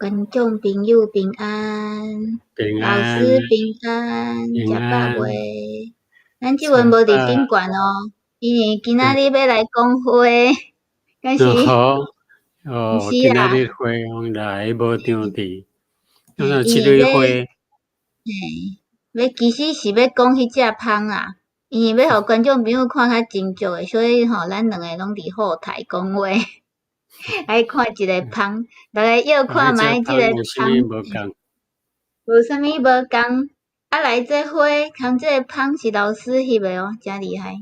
观众朋友平安，老平安，师平安，平食饱安，未？咱即阵无伫顶悬哦，因为今仔日要来讲花，敢是？好，毋是今仔啦，日花往来无场地，因那即为要，类花，其实是要讲迄只芳啦，因为要互观众朋友看较真足诶，所以吼，咱两个拢伫后台讲话，来看一个芳，大家要看卖即个有啥芳。物无共？无啥物无共，啊来这花，含这个芳是老师翕的哦，真厉害。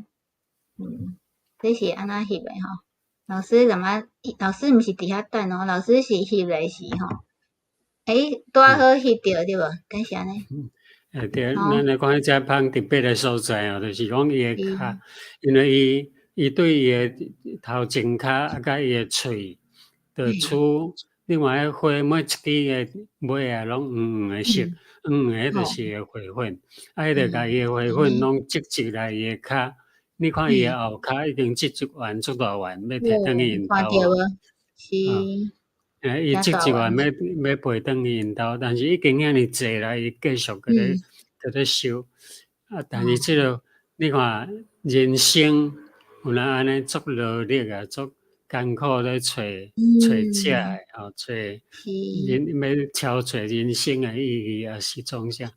这是安怎翕的吼？老师干嘛？老师毋是伫遐等哦，老师是翕的是吼。拄好翕着对无？敢是安尼？对，咱来看迄只芳特别的所在哦，就是讲伊的骹，因为伊对伊的头前骹甲伊的喙，就出另外个花每一支的尾啊，拢黄黄的色，黄黄的就是伊的花粉，伊就甲伊的花粉拢积集来伊的骹。你看伊的后骹已经积集完足大完，要摕转去因兜哦。是。伊积集完要陪转去因兜，但是已经遐尼济啦，伊继续伫咧收。但是即个你看人生有人安尼足劳力啊，足艰苦咧找食诶，找人要超找人生诶意义也是种啥，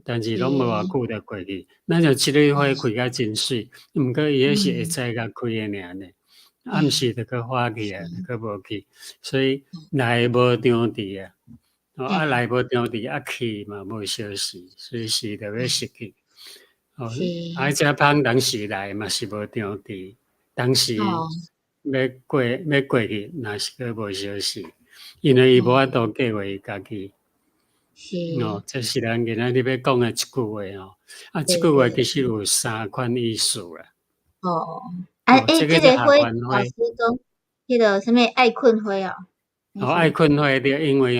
但是拢无偌久就过去。咱像即个花开甲真水，毋过伊迄是会使甲开诶尔呢。暗时就搁花去啊，就搁无去，所以来无场地啊，来无场地去嘛无消息，随时就要失去。只芳当时来嘛是无场地，当时要过去，若是搁无消息，因为伊无法度计划伊家己。这是咱今仔日要讲诶一句话哦。即句话其实有3款意思啦。这个花，老师讲，迄个什么爱困花哦。爱困花对，因为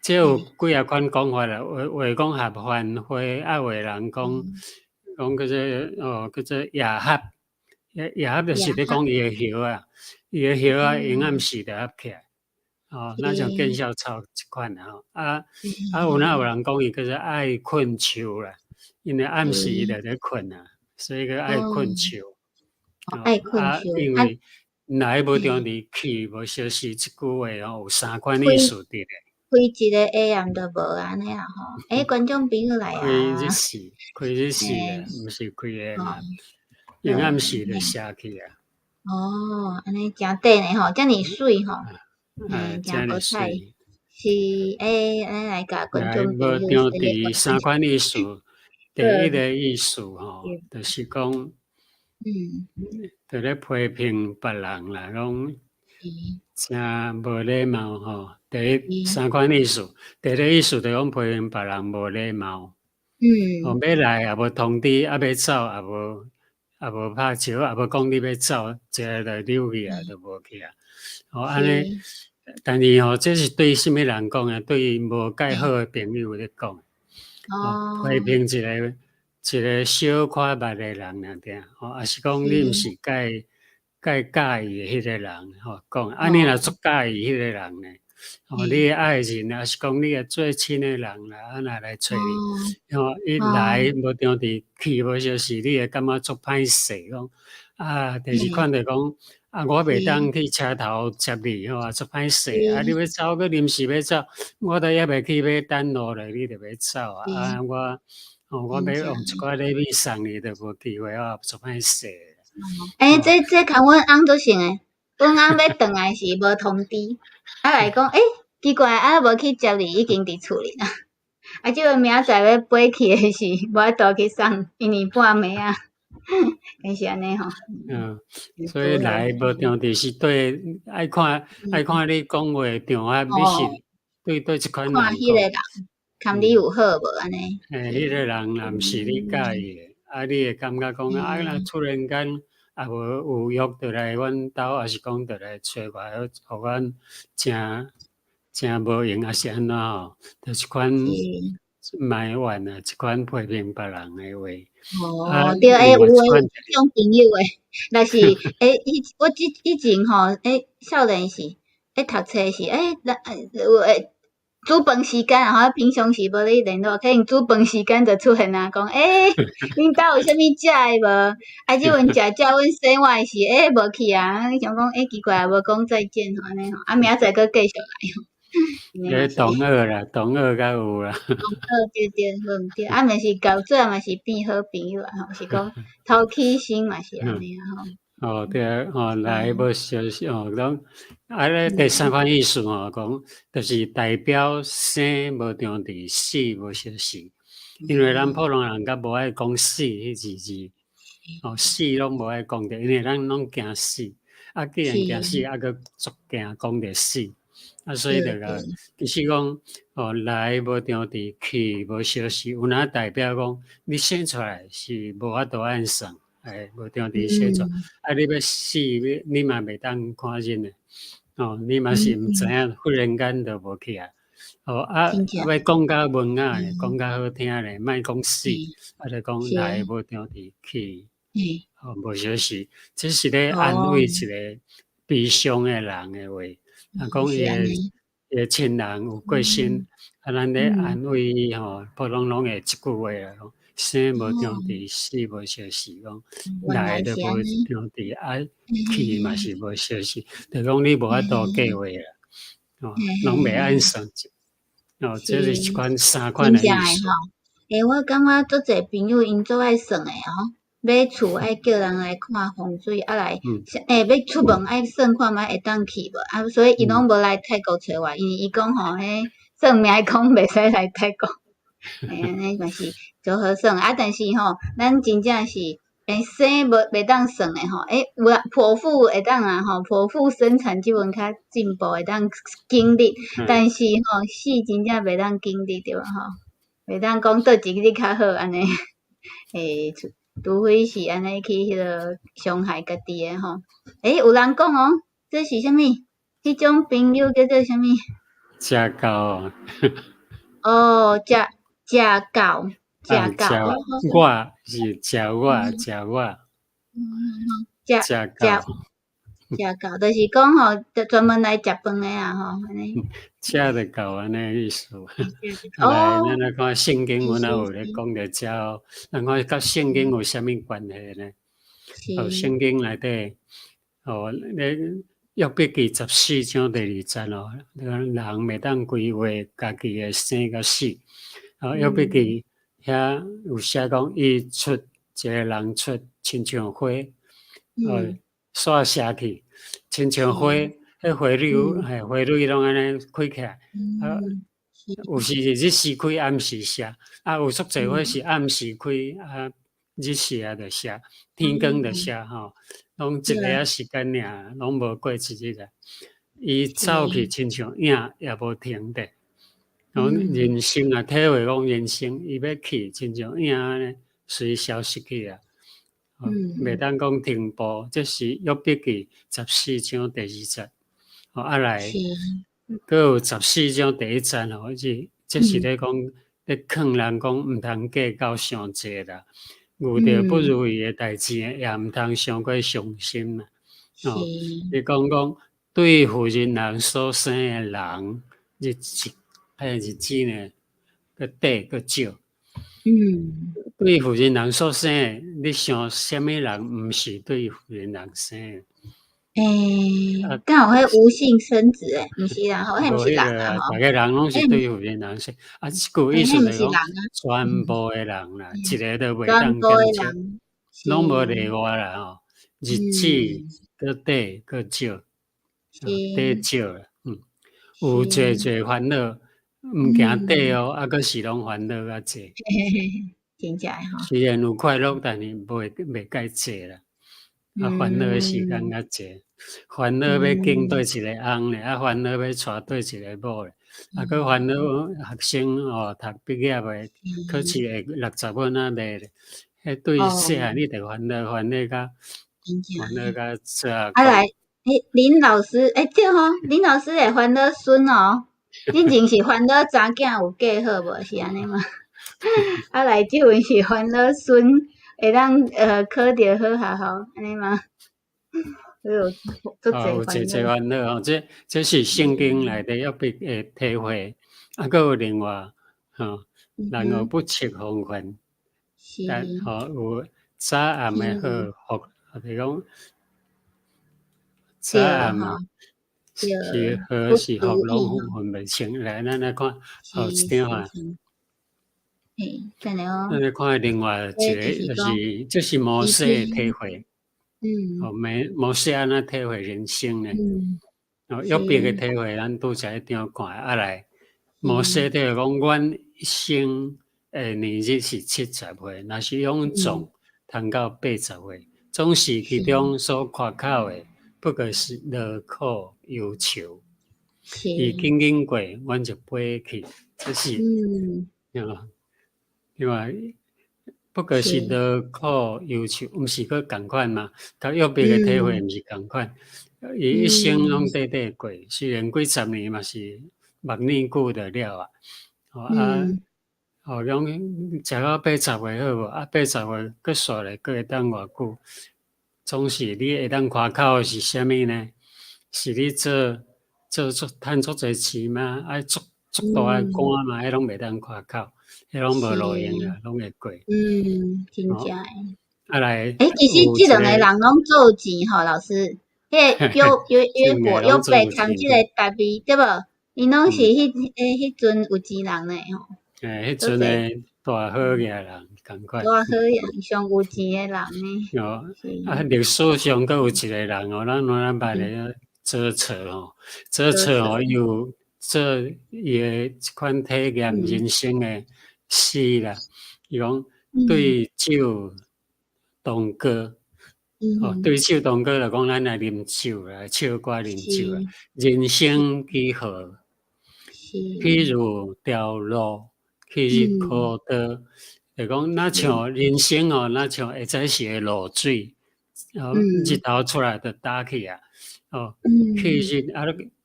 这有几啊款讲法啦。话讲合欢花，有的人讲叫做夜合，夜合就是咧讲伊的叶啊，伊的叶啊，阴暗时就合起来。咱像见笑草一款有人讲伊叫做爱困树啦，因为暗时伊就咧困啊，所以叫爱困树。爱困树，因为来无场地去无消息，即句话有3款意思伫咧。开一个 AM 都无安尼啊吼，观众朋友来啊。开日时啊，毋是开 AM 啊，阴暗时就写去啊。安尼真短诶吼，遮尔水吼，真好彩。是咱来甲观众朋友。无场地3款意思，第一个意思吼，就是讲。就咧批评别人啦，讲真无礼貌吼。第一3款意思，第一个意思就讲批评别人无礼貌。要来也无通知，要走也无拍招，也无讲你要走，直接就溜去啊，就无去啊。安尼，但是这是对什么人讲啊？对无介好诶朋友咧讲。批评一个小看捌的人尔定，也是讲你毋是介介意迄个人，讲，你若足介意迄个人呢，你爱人，也是讲你最亲的人啦，若来找你，伊来无场地去无消息，你会感觉足歹势，讲，第二款就讲，我袂当去车头接你，足歹势，你要走，佮临时要走，我都还袂去，要等落来，你就要走啊，我要用一寡礼物送你，就无机会足歹势。这甲阮翁都成诶，阮翁要转来是无通知，来讲，奇怪，无去接你，已经伫厝里啦。即个明仔载要飞去诶是，无法度去送，因为半暝啊，敢是安尼吼。所以来无场地是对爱看你讲话场合，你是对一款人看迄个人，看你有好无安尼。迄个人若毋是你介意诶，你会感觉讲若突然间也无有约倒来阮兜，还是讲倒来找我，互阮真无用，还是安怎吼？就一款埋怨啊，一款批评别人诶话。对，有诶，这种朋友诶，若是我以前吼，少年时读册时，煮饭时间，然后平常时无咧联络，可能煮饭时间就出现啊，讲恁兜有啥物食诶无？啊，即阮食阮生活诶是无去啊，你想讲奇怪，无讲再见吼安尼吼，啊明仔载佫继续来吼。同学啦，同学较有啦。对，无毋对，啊，嘛是到最后嘛是变好朋友啊，吼，是讲偷起心嘛是安尼啊吼。对啊，来无消息讲咧第三番意思讲就是代表生无中伫，死无消息。因为咱普通人较无爱讲死迄字，死拢无爱讲着，因为咱拢惊死，啊，既然惊死，啊，佫足惊讲着死，啊，所以着个其实讲来无中伫，去无消息，有哪代表讲你生出来是无法度按算。无中伫写作，你要死，你嘛袂当看见诶，你嘛是毋知影，忽然间就无去啊，要讲较文雅诶，讲较好听诶，莫讲死，就讲来无中伫去，无消息，这是咧安慰一个悲伤诶人诶话，讲伊诶亲人有过身，咱咧安慰伊普通拢会一句话啦。生无中伫，死无消息，讲来都无中伫，去嘛是无消息，就讲你无法度计划啦，拢袂按算，这是一款三款诶意思。我感觉足侪朋友因做爱算诶买厝爱叫人来看风水，来要出门爱算看觅会当去无，所以伊拢无来泰国找我，因为伊讲迄算命讲袂使来泰国。安尼嘛是足好算但是咱真正是生袂当算诶有剖腹会当剖腹生产即阵较进步会当经历，但是死真正袂当经历对袂当讲倒一日较好安尼，除非是安尼去迄个伤害家己诶有人讲这是啥物？迄种朋友叫做啥物？家狗食狗，我是食我，食狗，就是讲专门来食饭诶安尼。食着狗安尼意思。来，咱来看圣经，阮也有咧讲着食咱看甲圣经有啥物关系呢？圣经内底咧约伯记14章第2节人袂当规划家己诶生甲死。约伯记遐有写讲，伊出一个人出，亲像花，煞下去，亲像花，迄花蕊拢安尼开起来，有时日时开，暗时谢，有足侪花是暗时开，日时就谢，天光就谢拢一个时间尔，拢无过一日啊。伊走去亲像影，也无停的。人生啊，体会讲人生，伊要去，亲像影安尼，随消失去啊。袂当讲停步，这是约伯记14章第2节。来，佫有14章第1节这是咧讲咧劝人讲毋通计较伤济啦，遇到不如意诶代志，也毋通伤过伤心啦。你讲对负人人所生诶人，日子呢，佫短佫少。对负人人所生诶，你想啥物人毋是对负人人生诶？敢有迄无性生殖毋是啦，迄毋是人啊逐个人拢是对负人人生，即句意思是讲全部诶人啦，一个都袂当减少，拢无例外啦日子佫短佫少，短少啦，有侪烦恼，毋惊短佫是拢烦恼较济。真正虽然有快乐，但是袂介济啦。烦恼诶时间较济，烦恼要经对一个翁咧，烦恼要带对一个某咧，佫烦恼学生读毕业诶，考试会60分咧咧，迄对细汉你着烦恼甲做来，林老师，对林老师会烦恼孙恁前是烦恼查囝有嫁好无？是安尼吗？来即位是烦恼孙会当考着好学校安尼吗？有侪烦恼这是圣经内底约伯诶体会，还有另外人有不测风云，但有早暗的好福，就是讲早暗是好是福拢分袂清。来，咱来看后一张啊。咱来看另外一个，这是摩西的体会。摩西安怎体会人生呢？约伯的体会，咱拄才一张看来。摩西体会讲，阮一生年日是70岁，若是用总通到80岁，总是其中所看口的，不过是劳苦忧愁。伊紧紧过，阮就飞去，这是另外。不过是劳苦忧愁，毋是佫共款嘛？甲约伯的体会毋是共款。伊一生拢短短过，虽然几十年嘛是万年久的了啊。讲食到80岁好无？80岁佫煞咧，佫会当偌久？总是你会当看口是啥物呢？是你做趁足侪钱吗？爱足大的官嘛？迄拢袂当看口。迄拢无路用啦，拢会过。真正诶。来，其实即两个人拢做钱吼，老师。约伯趁即个家己对无？因拢是迄阵有钱人诶吼。迄阵诶大好嘅人，共款。大好人，上有钱诶人呢。历史上佫有一个人哦，咱捌咧做册吼，有做伊诶一款体验人生诶。是啦，伊讲对酒当歌，对酒当歌就讲咱来啉酒啦，唱歌啉酒啦。人生几何？譬如朝露，去日苦多。就讲那像人生哦，那像会使是露水，日头出来就打去啊。去日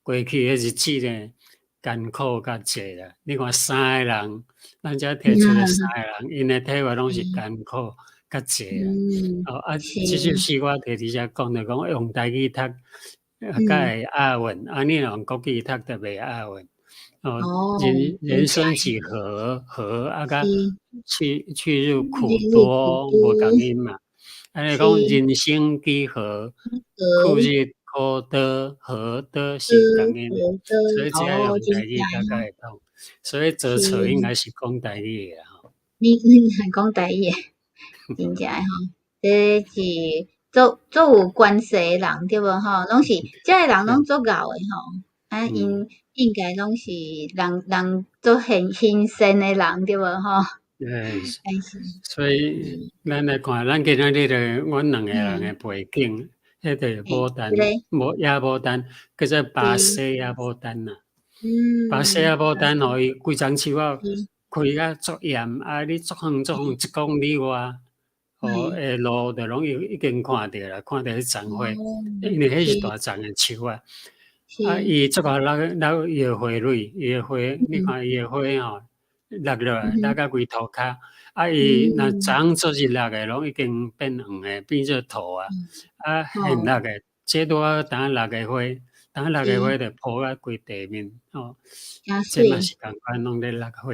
过去诶日子咧。艰苦较济啦，你看三个人，咱遮提出来三个人，因诶体会拢是艰苦较济啦。这就是我摕伫遮讲着讲用台语读，才会押韵。你若用国语读，就袂押韵。人生几何？甲去日苦多，无共音嘛。安尼讲人生几何？去日苦多，多是共音，所以只要用台语大概会通。所以做错应该是讲台语的吼。你係講台語嘅，真正吼，這是做有關係的人對無吼？攏是這個人攏足夠的吼，因應該攏是人做很善的人對無吼？所以咱來看，咱今仔日咧，阮兩個人的背景。迄個牡丹，野牡丹，叫做巴西野牡丹啦。巴西野牡丹吼，伊規張樹啊，開甲足豔，你足遠1公里外，下路就攏已經看到啦，看到迄丛花，因為迄是大丛的樹啊。伊足個落伊的花蕊，伊的花，你看伊的花吼，落落來，落到規土骹。伊若昨做日落嘅，攏已經變黃嘅，變做土啊。現落嘅，這拄啊當落嘅花，當落嘅花就鋪啊規地面哦。這嘛是共款，攏咧落花。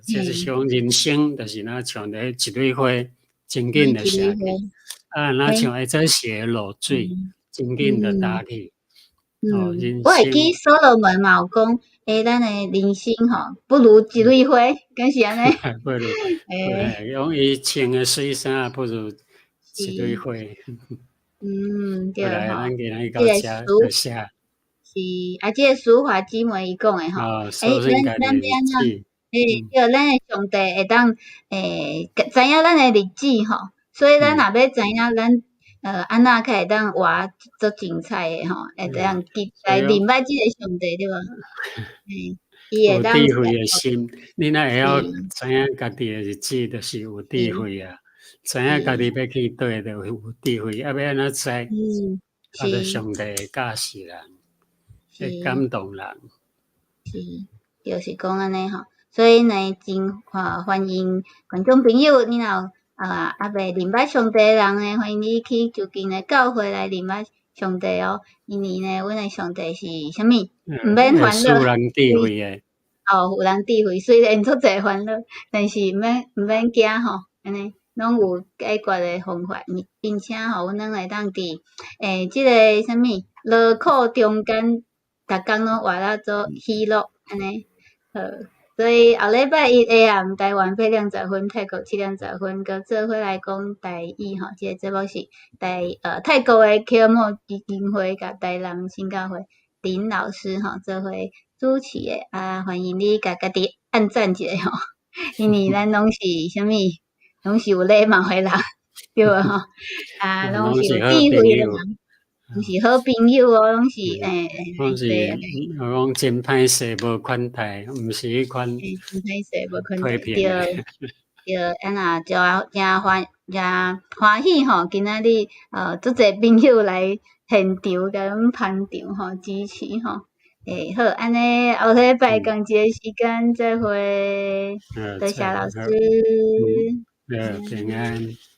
這是講人生，就是那像咧一蕊花，真緊就下去。那像會再寫落水，真緊就打去。人生。我會記所羅門嘛有講。咱的人生吼，不如一蕊花，敢是安尼？不如，用伊穿的水衫不如一蕊花。對吼。這個書是這個書法姊妹伊講的吼，咱邊啊，咱的上帝會當知影咱的日子吼，所以咱若要知影咱安怎才會當活足精彩的吼，會當記來明白即個上帝對無？有智慧的心，你若會曉知影家己的日子，就是有智慧啊。知影家己要去佗，就有智慧。要安怎知？就上帝會教示人，會感動人。是，就是講安尼吼。所以呢，真歡迎觀眾朋友，你若未明白上帝的人呢，歡迎你去就近的教會來明白上帝哦。因為呢，阮的上帝是啥物？毋免煩惱。人智慧的。有人诋毁，虽然足侪烦恼，但是毋免惊吼，安尼拢有解决诶方法，并且吼，阮拢会当伫即个啥物劳苦中间，逐工拢活到做喜乐，安尼好。所以后礼拜一下暗台湾8:10分，泰国7:10分，佮做伙来讲台语吼。即个节目是泰国诶科目基金会甲台南新教会林老师吼做伙主持诶，欢迎你甲家己按赞一下吼，因为咱拢是啥物，拢是有礼貌诶人，对无吼？拢是有智慧诶人。拢是好朋友哦，拢是拢是讲真歹势无款待，毋是迄款真歹势无款待，对，安那真欢喜吼，今仔日足侪朋友来现场甲阮捧场吼，支持吼。好，安尼后礼拜同一个时间再会，多谢老师。平安。